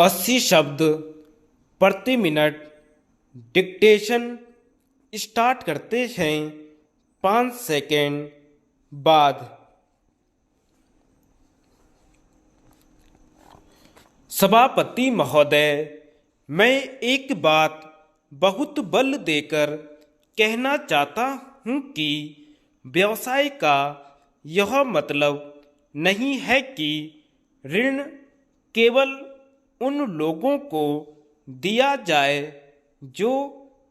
80 शब्द प्रति minute dictation start करते हैं 5 सेकेंड बाद। सभापति महोदय, मैं एक बात बहुत बल देकर कहना चाहता हूँ कि व्यवसाय का यह मतलब नहीं है कि ऋण केवल उन लोगों को दिया जाए जो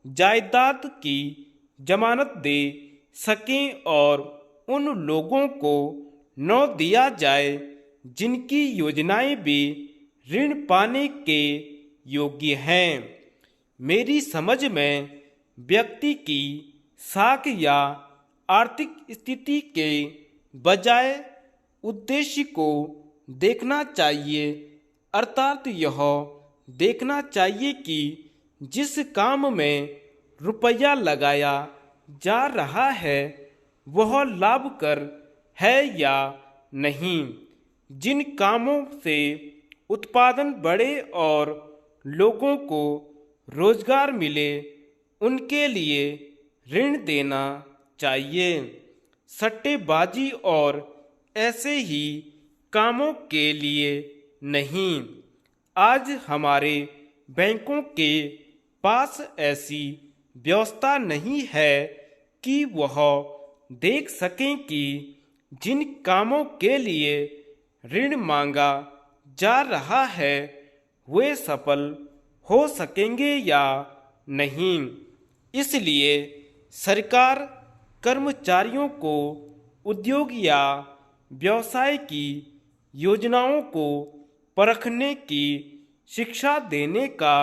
जायदाद की जमानत दे सकें और उन लोगों को न दिया जाए जिनकी योजनाएं भी ऋण पाने के योग्य हैं। मेरी समझ में व्यक्ति की साख या आर्थिक स्थिति के बजाय उद्देश्य को देखना चाहिए, अर्थात यह देखना चाहिए कि जिस काम में रुपया लगाया जा रहा है वह लाभकर है या नहीं। जिन कामों से उत्पादन बढ़े और लोगों को रोजगार मिले उनके लिए ऋण देना चाहिए। सट्टेबाजी और ऐसे ही कामों के लिए नहीं। आज हमारे बैंकों के पास ऐसी व्यवस्था नहीं है कि वह देख सकें कि जिन कामों के लिए ऋण मांगा जा रहा है वे सफल हो सकेंगे या नहीं। इसलिए सरकार कर्मचारियों को उद्योग या व्यवसाय की योजनाओं को परखने की शिक्षा देने का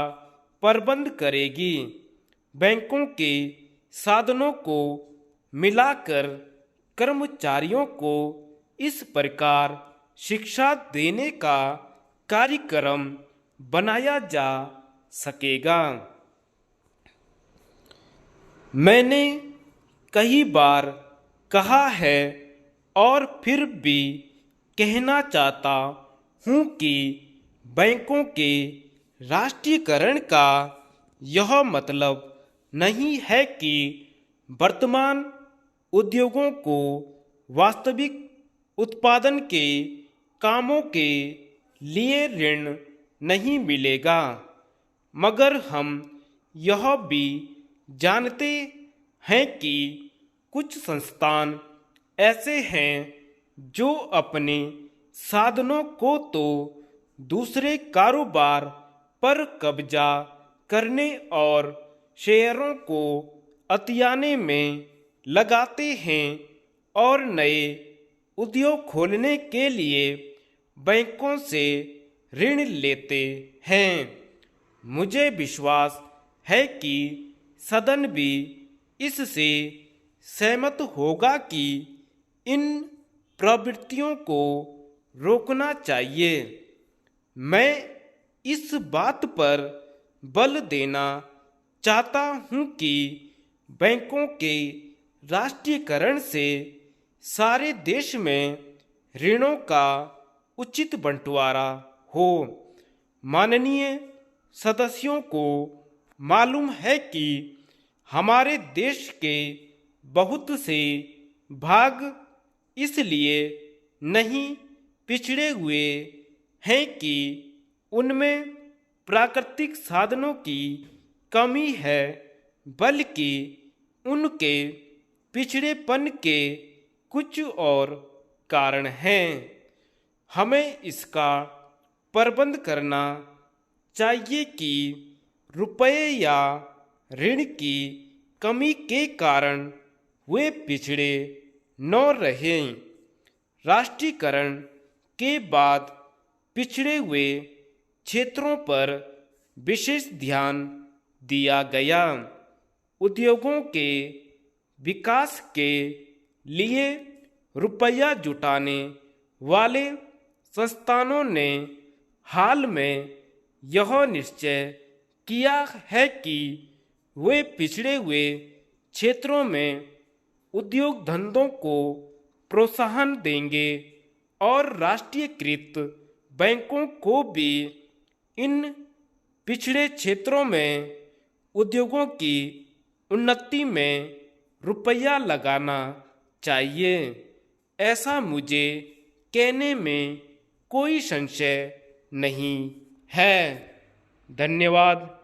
प्रबंध करेगी। बैंकों के साधनों को मिलाकर कर्मचारियों को इस प्रकार शिक्षा देने का कार्यक्रम बनाया जा सकेगा। मैंने कई बार कहा है और फिर भी कहना चाहता हूँ कि बैंकों के राष्ट्रीयकरण का यह मतलब नहीं है कि वर्तमान उद्योगों को वास्तविक उत्पादन के कामों के लिए ऋण नहीं मिलेगा, मगर हम यह भी जानते हैं कि कुछ संस्थान ऐसे हैं जो अपने साधनों को तो दूसरे कारोबार पर कब्जा करने और शेयरों को अतियाने में लगाते हैं और नए उद्योग खोलने के लिए बैंकों से ऋण लेते हैं। मुझे विश्वास है कि सदन भी इससे सहमत होगा कि इन प्रवृत्तियों को रोकना चाहिए। मैं इस बात पर बल देना चाहता हूँ कि बैंकों के राष्ट्रीयकरण से सारे देश में ऋणों का उचित बंटवारा हो। माननीय सदस्यों को मालूम है कि हमारे देश के बहुत से भाग इसलिए नहीं पिछड़े हुए हैं कि उनमें प्राकृतिक साधनों की कमी है, बल्कि उनके पिछड़ेपन के कुछ और कारण हैं। हमें इसका प्रबंध करना चाहिए कि रुपये या ऋण की कमी के कारण वे पिछड़े न रहें। राष्ट्रीयकरण के बाद पिछड़े हुए क्षेत्रों पर विशेष ध्यान दिया गया। उद्योगों के विकास के लिए रुपया जुटाने वाले संस्थानों ने हाल में यह निश्चय किया है कि वे पिछड़े हुए क्षेत्रों में उद्योग धंधों को प्रोत्साहन देंगे और राष्ट्रीयकृत बैंकों को भी इन पिछड़े क्षेत्रों में उद्योगों की उन्नति में रुपया लगाना चाहिए। ऐसा मुझे कहने में कोई संशय नहीं है। धन्यवाद।